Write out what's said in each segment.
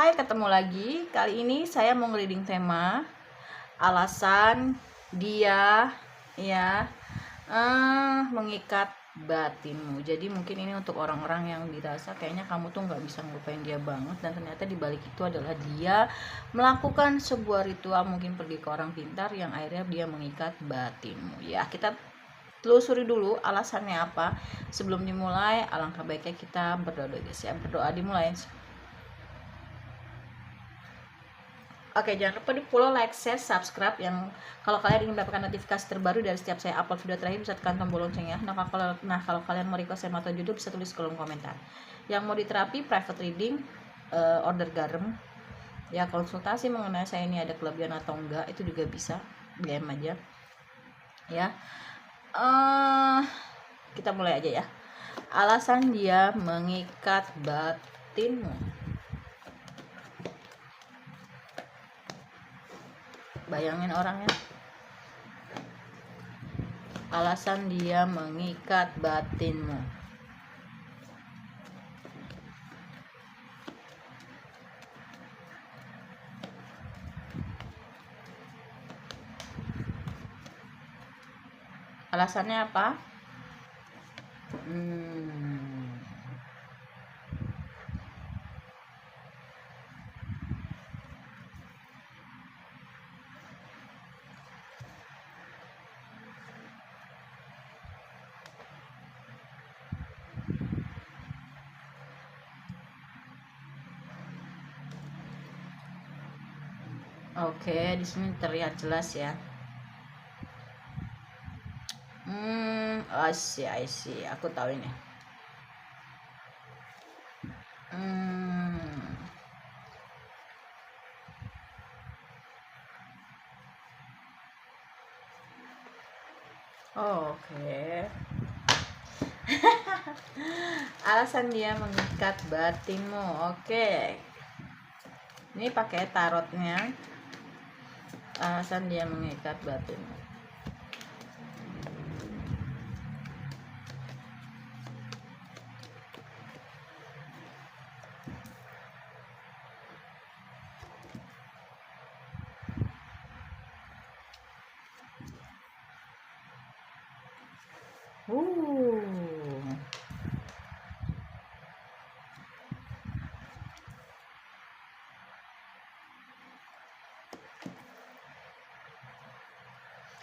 Hai, ketemu lagi. Kali ini saya mau nge-reading tema alasan dia ya mengikat batinmu. Jadi mungkin ini untuk orang-orang yang dirasa kayaknya kamu tuh nggak bisa ngelupain dia banget, dan ternyata di balik itu adalah dia melakukan sebuah ritual, mungkin pergi ke orang pintar yang akhirnya dia mengikat batinmu. Ya, kita telusuri dulu alasannya apa. Sebelum dimulai, alangkah baiknya kita berdoa dulu, guys ya. Berdoa dimulai. Oke, jangan lupa di follow, like, share, subscribe. Yang kalau kalian ingin mendapatkan notifikasi terbaru dari setiap saya upload video terakhir, bisa tekan tombol loncengnya. Kalau kalian mau request tema atau judul, bisa tulis di kolom komentar. Yang mau diterapi private reading, order garam, ya konsultasi mengenai saya ini ada kelebihan atau enggak, itu juga bisa DM aja. Ya, kita mulai aja ya. Alasan dia mengikat batinmu. Bayangin orangnya. Alasan dia mengikat batinmu. Alasannya apa? Oke, di sini terlihat jelas ya. I see. Aku tahu ini. Oke. Alasan dia mengikat batinmu. Oke. Ini pakai tarotnya. Alasan dia mengikat batinmu.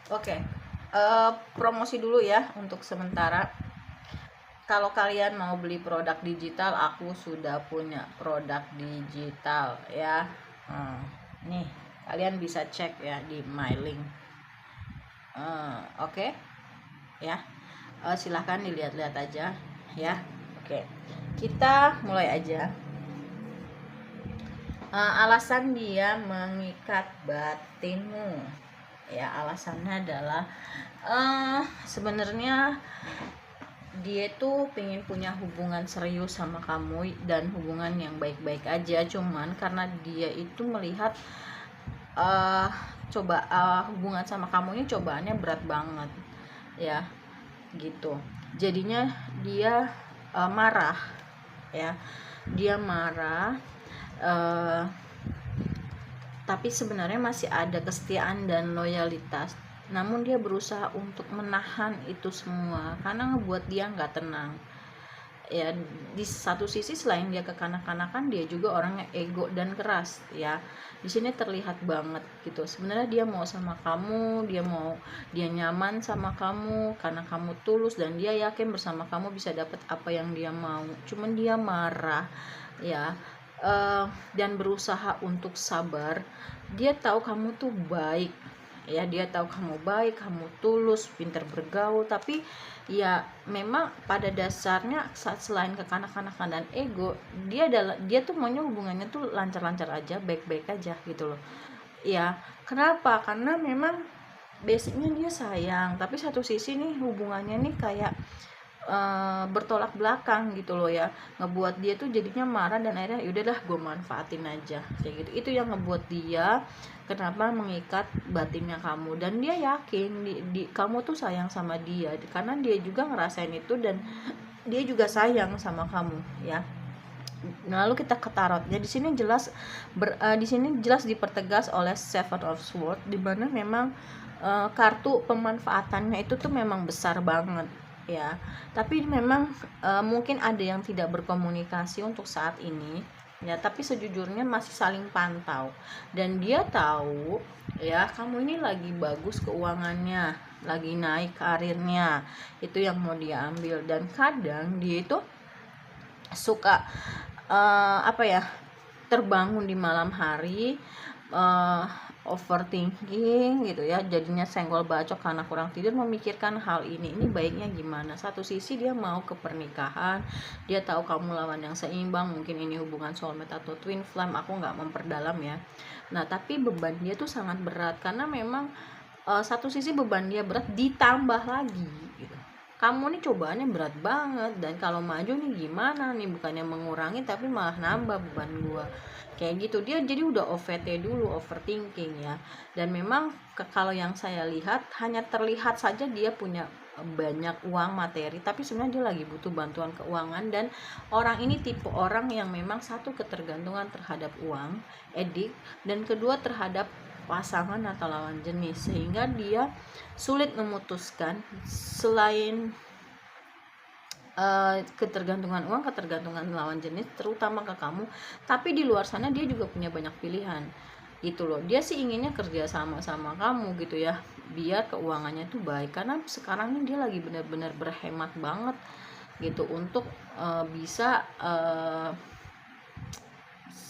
Oke, promosi dulu ya untuk sementara. Kalau kalian mau beli produk digital, aku sudah punya produk digital ya. Nih, kalian bisa cek ya di my link. Oke. Ya. Silahkan dilihat-lihat aja ya. Oke. Kita mulai aja. Alasan dia mengikat batinmu. Ya, alasannya adalah sebenarnya dia tuh pengen punya hubungan serius sama kamu dan hubungan yang baik-baik aja, cuman karena dia itu melihat hubungan sama kamu ini cobaannya berat banget ya, gitu. Jadinya dia marah ya, dia marah, tapi sebenarnya masih ada kesetiaan dan loyalitas, namun dia berusaha untuk menahan itu semua karena ngebuat dia nggak tenang ya. Di satu sisi selain dia kekanak-kanakan, dia juga orangnya ego dan keras ya. Di sini terlihat banget gitu, sebenarnya dia mau sama kamu, dia nyaman sama kamu karena kamu tulus dan dia yakin bersama kamu bisa dapat apa yang dia mau, cuman dia marah ya. Dan berusaha untuk sabar. Dia tahu kamu tuh baik ya, dia tahu kamu baik, kamu tulus, pintar bergaul, tapi ya memang pada dasarnya selain kekanak-kanakan dan ego, dia tuh maunya hubungannya tuh lancar-lancar aja, baik-baik aja gitu loh ya. Kenapa? Karena memang basicnya dia sayang, tapi satu sisi nih hubungannya nih kayak bertolak belakang gitu loh ya, ngebuat dia tuh jadinya marah dan akhirnya yaudahlah gue manfaatin aja kayak gitu. Itu yang ngebuat dia kenapa mengikat batinnya kamu, dan dia yakin kamu tuh sayang sama dia karena dia juga ngerasain itu dan dia juga sayang sama kamu ya. Lalu kita ke tarot. Ya di sini jelas di sini jelas dipertegas oleh Seven of Swords, di mana memang kartu pemanfaatannya itu tuh memang besar banget ya. Tapi memang mungkin ada yang tidak berkomunikasi untuk saat ini ya, tapi sejujurnya masih saling pantau, dan dia tahu ya kamu ini lagi bagus keuangannya, lagi naik karirnya, itu yang mau dia ambil. Dan kadang dia itu suka apa ya, terbangun di malam hari, overthinking gitu ya, jadinya senggol bacok karena kurang tidur, memikirkan hal ini baiknya gimana. Satu sisi dia mau ke pernikahan, dia tahu kamu lawan yang seimbang, mungkin ini hubungan soulmate atau twin flame, aku nggak memperdalam ya. Nah tapi beban dia tuh sangat berat, karena memang satu sisi beban dia berat, ditambah lagi gitu, kamu nih cobaannya berat banget, dan kalau maju nih gimana nih, bukannya mengurangi tapi malah nambah beban gua, kayak gitu. Dia jadi udah OVT dulu, overthinking ya. Dan memang kalau yang saya lihat, hanya terlihat saja dia punya banyak uang materi, tapi sebenarnya dia lagi butuh bantuan keuangan. Dan orang ini tipe orang yang memang satu, ketergantungan terhadap uang, edik, dan kedua terhadap pasangan atau lawan jenis, sehingga dia sulit memutuskan. Selain ketergantungan uang, ketergantungan lawan jenis, terutama ke kamu, tapi di luar sana dia juga punya banyak pilihan gitu loh. Dia sih inginnya kerja sama kamu gitu ya, biar keuangannya tuh baik, karena sekarang ini dia lagi benar-benar berhemat banget gitu untuk bisa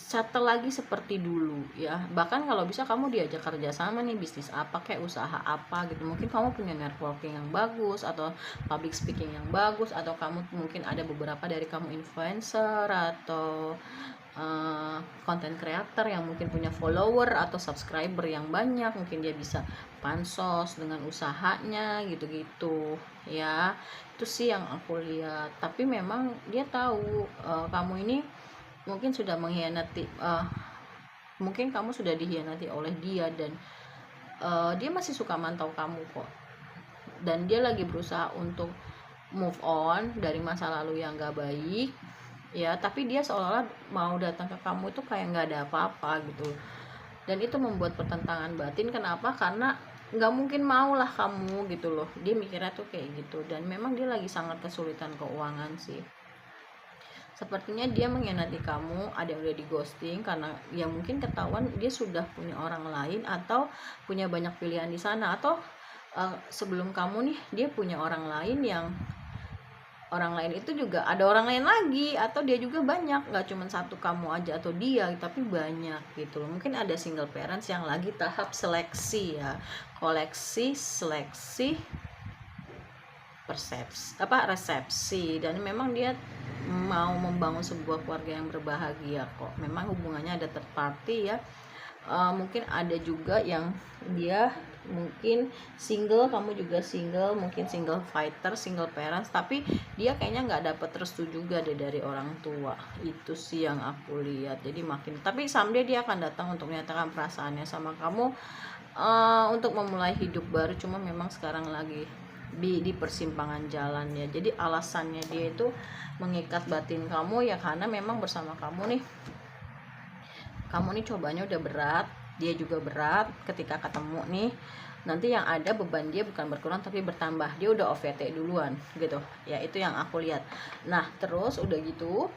settle lagi seperti dulu ya. Bahkan kalau bisa kamu diajak kerja sama nih, bisnis apa kayak usaha apa gitu, mungkin kamu punya networking yang bagus atau public speaking yang bagus, atau kamu mungkin ada beberapa dari kamu influencer atau content creator yang mungkin punya follower atau subscriber yang banyak, mungkin dia bisa pansos dengan usahanya gitu-gitu ya. Itu sih yang aku lihat. Tapi memang dia tahu kamu ini mungkin sudah mengkhianati, mungkin kamu sudah dikhianati oleh dia, dan dia masih suka mantau kamu kok, dan dia lagi berusaha untuk move on dari masa lalu yang gak baik ya. Tapi dia seolah-olah mau datang ke kamu itu kayak gak ada apa-apa gitu, dan itu membuat pertentangan batin. Kenapa? Karena nggak mungkin maulah kamu gitu loh, dia mikirnya tuh kayak gitu. Dan memang dia lagi sangat kesulitan keuangan sih. Sepertinya dia mengkhianati kamu, ada yang udah di ghosting karena ya mungkin ketahuan dia sudah punya orang lain, atau punya banyak pilihan di sana, atau sebelum kamu nih dia punya orang lain, yang orang lain itu juga ada orang lain lagi, atau dia juga banyak, nggak cuma satu kamu aja atau dia, tapi banyak gitu loh. Mungkin ada single parents yang lagi tahap seleksi ya, koleksi, seleksi, resepsi. Dan memang dia mau membangun sebuah keluarga yang berbahagia kok. Memang hubungannya ada third party ya. Mungkin ada juga yang dia mungkin single, kamu juga single, mungkin single fighter, single parents, tapi dia kayaknya nggak dapet restu juga deh dari orang tua. Itu sih yang aku lihat. Jadi makin, tapi someday dia akan datang untuk menyatakan perasaannya sama kamu, untuk memulai hidup baru. Cuma memang sekarang lagi di persimpangan jalan ya. Jadi alasannya dia itu mengikat batin kamu ya, karena memang bersama kamu nih cobanya udah berat, dia juga berat. Ketika ketemu nih, nanti yang ada beban dia bukan berkurang tapi bertambah. Dia udah OVT duluan gitu ya, itu yang aku lihat. Nah terus udah gitu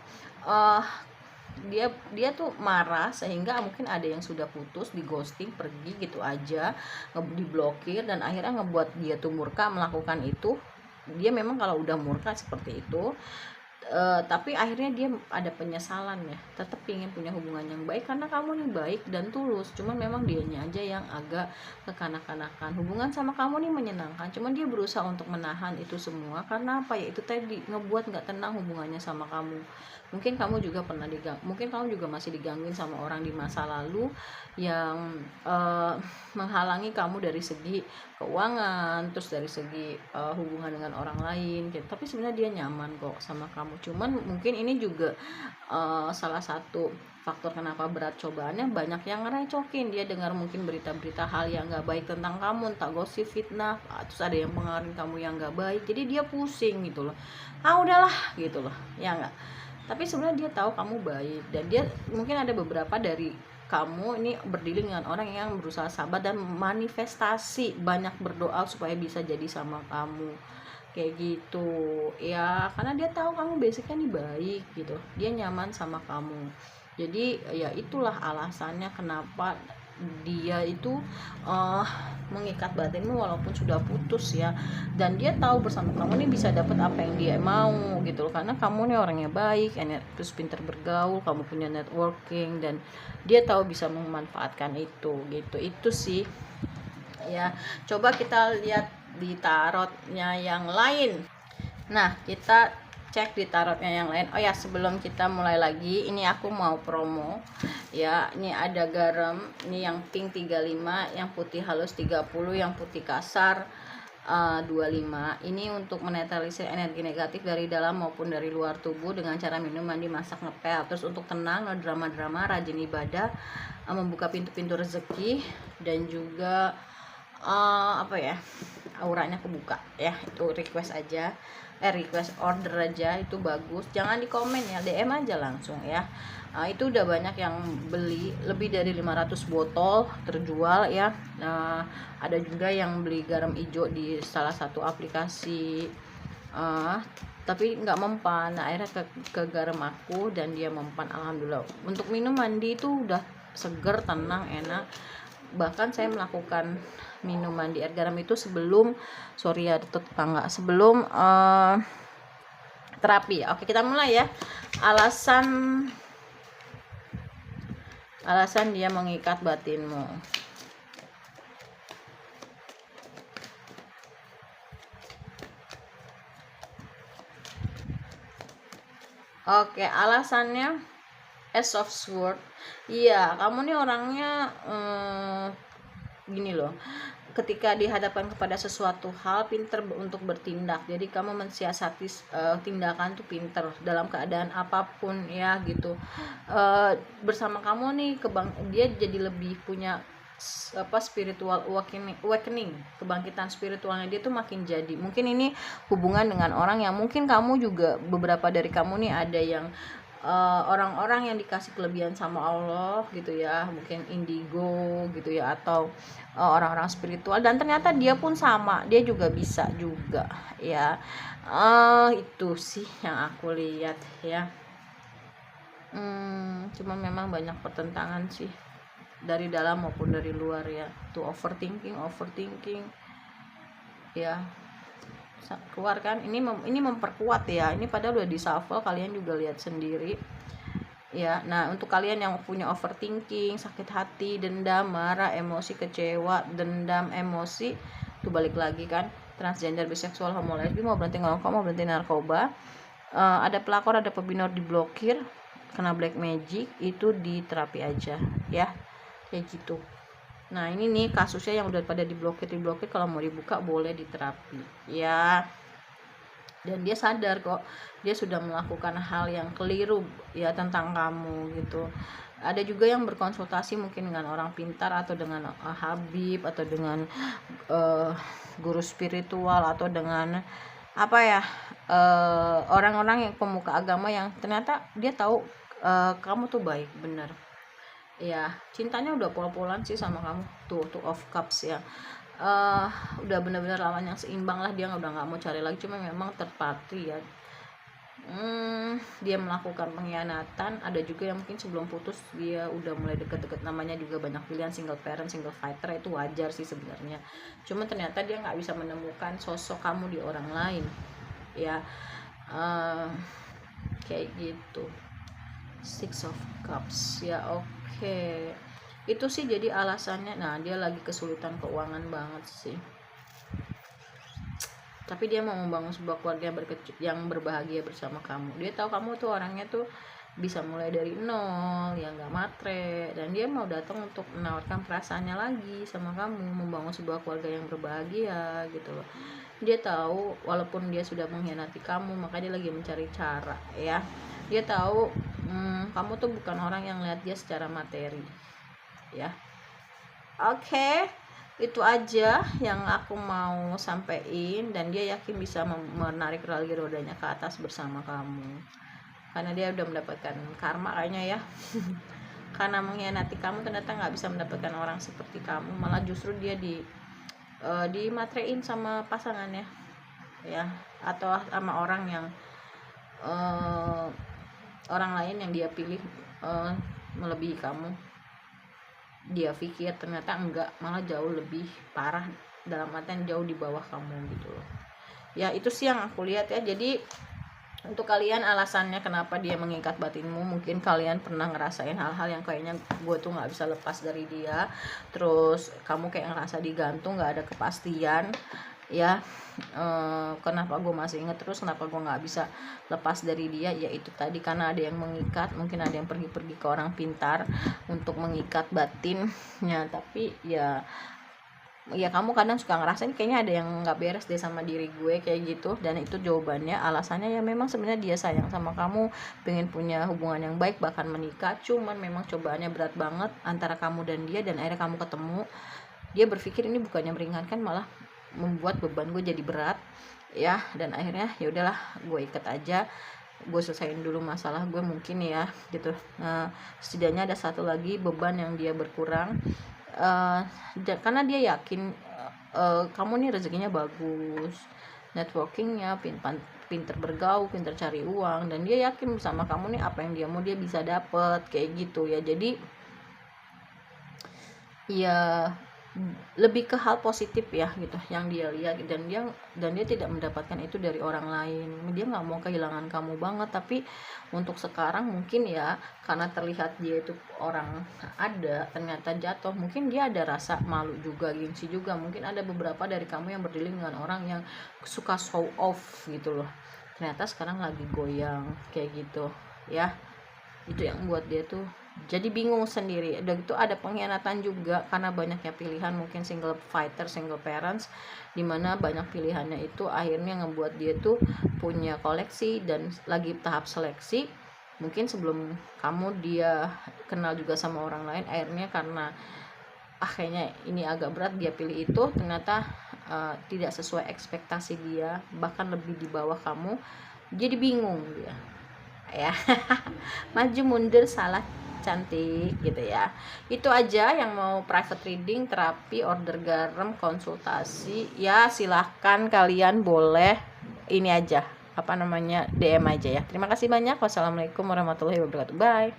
dia tuh marah, sehingga mungkin ada yang sudah putus, di ghosting, pergi gitu aja, diblokir, dan akhirnya ngebuat dia tuh murka melakukan itu. Dia memang kalau udah murka seperti itu, tapi akhirnya dia ada penyesalan ya, tetap ingin punya hubungan yang baik karena kamu nih baik dan tulus. Cuman memang dianya aja yang agak kekanak-kanakan. Hubungan sama kamu nih menyenangkan, cuman dia berusaha untuk menahan itu semua. Karena apa ya, itu tadi ngebuat nggak tenang hubungannya sama kamu. Mungkin kamu juga mungkin kamu juga masih digangguin sama orang di masa lalu yang menghalangi kamu dari segi keuangan, terus dari segi hubungan dengan orang lain gitu. Tapi sebenarnya dia nyaman kok sama kamu. Cuman mungkin ini juga salah satu faktor kenapa berat cobaannya. Banyak yang ngerecokin, dia dengar mungkin berita-berita hal yang gak baik tentang kamu, entah gosip, fitnah, terus ada yang pengaruhin kamu yang gak baik, jadi dia pusing gitu loh. Udahlah gitu loh ya, enggak. tapi sebenarnya dia tahu kamu baik, dan dia mungkin ada beberapa dari kamu ini berdealing dengan orang yang berusaha sabar dan manifestasi, banyak berdoa supaya bisa jadi sama kamu kayak gitu ya, karena dia tahu kamu basicnya nih baik gitu, dia nyaman sama kamu. Jadi ya itulah alasannya kenapa dia itu mengikat batinmu walaupun sudah putus ya, dan dia tahu bersama kamu nih bisa dapat apa yang dia mau gitu loh, karena kamu nih orangnya baik, terus pintar bergaul, kamu punya networking, dan dia tahu bisa memanfaatkan itu gitu. Itu sih ya. Coba kita lihat di tarotnya yang lain. Nah, kita cek di tarotnya yang lain. Oh ya, sebelum kita mulai lagi, ini aku mau promo ya. Ini ada garam, ini yang pink 35, yang putih halus 30, yang putih kasar 25. Ini untuk menetralisir energi negatif dari dalam maupun dari luar tubuh dengan cara minum, mandi, masak, ngepel. Terus untuk tenang, no drama-drama, rajin ibadah, membuka pintu-pintu rezeki, dan juga apa ya, auranya kebuka ya. Itu request aja, request order aja, itu bagus. Jangan di komen ya, DM aja langsung ya. Itu udah banyak yang beli, lebih dari 500 botol terjual ya. Ada juga yang beli garam hijau di salah satu aplikasi, tapi nggak mempan. Nah, akhirnya ke garam aku dan dia mempan, alhamdulillah. Untuk minum mandi itu udah seger, tenang, enak. Bahkan saya melakukan minuman di air garam itu sebelum, sorry ya tetangga, sebelum terapi. Oke, kita mulai ya. Alasan dia mengikat batinmu. Oke, alasannya Ace of Sword. Iya, kamu nih orangnya gini loh, ketika dihadapkan kepada sesuatu hal, pinter untuk bertindak. Jadi kamu mensiasati tindakan tuh pinter dalam keadaan apapun ya gitu. Bersama kamu nih dia jadi lebih punya spiritual awakening, kebangkitan spiritualnya dia tuh makin jadi. Mungkin ini hubungan dengan orang yang mungkin kamu juga, beberapa dari kamu nih ada yang orang-orang yang dikasih kelebihan sama Allah gitu ya, mungkin indigo gitu ya, atau orang-orang spiritual, dan ternyata dia pun sama, dia juga bisa juga ya. Itu sih yang aku lihat ya. Cuma memang banyak pertentangan sih dari dalam maupun dari luar ya. Tuh overthinking ya, keluar kan. Ini memperkuat ya, ini padahal udah di shuffle, kalian juga lihat sendiri ya. Nah, untuk kalian yang punya overthinking, sakit hati, dendam, marah, emosi, kecewa, dendam, emosi, tuh balik lagi kan, transgender, biseksual, homo, lesbi, mau berhenti ngerokok, mau berhenti narkoba, ada pelakor, ada pebinor, diblokir, kena black magic, itu di terapi aja ya, kayak gitu. Nah, ini nih kasusnya yang udah pada diblokir, kalau mau dibuka boleh diterapi ya. Dan dia sadar kok dia sudah melakukan hal yang keliru ya tentang kamu gitu. Ada juga yang berkonsultasi mungkin dengan orang pintar, atau dengan habib, atau dengan guru spiritual, atau dengan apa ya, orang-orang yang pemuka agama yang ternyata dia tahu kamu tuh baik bener ya. Cintanya udah pol-polan sih sama kamu, tuh of cups ya. Udah bener-bener lawan yang seimbang lah, dia udah nggak mau cari lagi. Cuma memang terpatri ya, dia melakukan pengkhianatan. Ada juga yang mungkin sebelum putus dia udah mulai deket-deket, namanya juga banyak pilihan, single parent, single fighter, itu wajar sih sebenarnya. Cuma ternyata dia nggak bisa menemukan sosok kamu di orang lain ya. Kayak gitu, Six of Cups ya. Oke, itu sih jadi alasannya. Nah, dia lagi kesulitan keuangan banget sih, tapi dia mau membangun sebuah keluarga yang berbahagia bersama kamu. Dia tahu kamu tuh orangnya tuh bisa mulai dari nol, yang gak matre, dan dia mau datang untuk menawarkan perasaannya lagi sama kamu, membangun sebuah keluarga yang berbahagia gitu loh. Dia tahu walaupun dia sudah mengkhianati kamu, maka dia lagi mencari cara ya. Dia tahu kamu tuh bukan orang yang lihat dia secara materi ya. Oke, itu aja yang aku mau sampaikan, dan dia yakin bisa menarik lagi rodanya ke atas bersama kamu, karena dia udah mendapatkan karma kayaknya ya. Karena mengkhianati kamu ternyata nggak bisa mendapatkan orang seperti kamu, malah justru dia dimatrein sama pasangannya ya, atau sama orang yang orang lain yang dia pilih melebihi kamu. Dia pikir ternyata enggak, malah jauh lebih parah, dalam artian jauh di bawah kamu gitu loh ya. Itu sih yang aku lihat ya. Jadi untuk kalian alasannya kenapa dia mengikat batinmu, mungkin kalian pernah ngerasain hal-hal yang kayaknya gue tuh nggak bisa lepas dari dia, terus kamu kayak ngerasa digantung, nggak ada kepastian ya. Kenapa gue masih inget terus, kenapa gue nggak bisa lepas dari dia, ya itu tadi, karena ada yang mengikat, mungkin ada yang pergi-pergi ke orang pintar untuk mengikat batinnya. Tapi ya kamu kadang suka ngerasain kayaknya ada yang nggak beres deh sama diri gue kayak gitu, dan itu jawabannya, alasannya ya memang sebenarnya dia sayang sama kamu, pengen punya hubungan yang baik, bahkan menikah. Cuman memang cobaannya berat banget antara kamu dan dia, dan akhirnya kamu ketemu. Dia berpikir ini bukannya meringankan, malah membuat beban gue jadi berat ya, dan akhirnya ya udahlah, gue ikat aja, gue selesaiin dulu masalah gue mungkin ya gitu. Setidaknya ada satu lagi beban yang dia berkurang. Karena dia yakin kamu nih rezekinya bagus, networkingnya pinter bergaul, pinter cari uang, dan dia yakin sama kamu nih apa yang dia mau dia bisa dapet kayak gitu ya. Jadi ya lebih ke hal positif ya gitu yang dia lihat, dan dia tidak mendapatkan itu dari orang lain. Dia nggak mau kehilangan kamu banget, tapi untuk sekarang mungkin ya karena terlihat dia itu orang ada, ternyata jatuh, mungkin dia ada rasa malu juga, gengsi juga. Mungkin ada beberapa dari kamu yang berdiri dengan orang yang suka show off gitu loh, ternyata sekarang lagi goyang kayak gitu ya. Itu yang buat dia tuh jadi bingung sendiri. Dan itu ada pengkhianatan juga karena banyaknya pilihan, mungkin single fighter, single parents, dimana banyak pilihannya itu akhirnya ngebuat dia tuh punya koleksi dan lagi tahap seleksi. Mungkin sebelum kamu dia kenal juga sama orang lain, akhirnya karena kayaknya ini agak berat, dia pilih itu, ternyata tidak sesuai ekspektasi dia, bahkan lebih di bawah kamu. Jadi bingung dia ya. Maju mundur salah cantik gitu ya. Itu aja yang mau private reading, terapi, order garam, konsultasi ya, silahkan kalian boleh ini aja DM aja ya. Terima kasih banyak. Wassalamualaikum warahmatullahi wabarakatuh. Bye.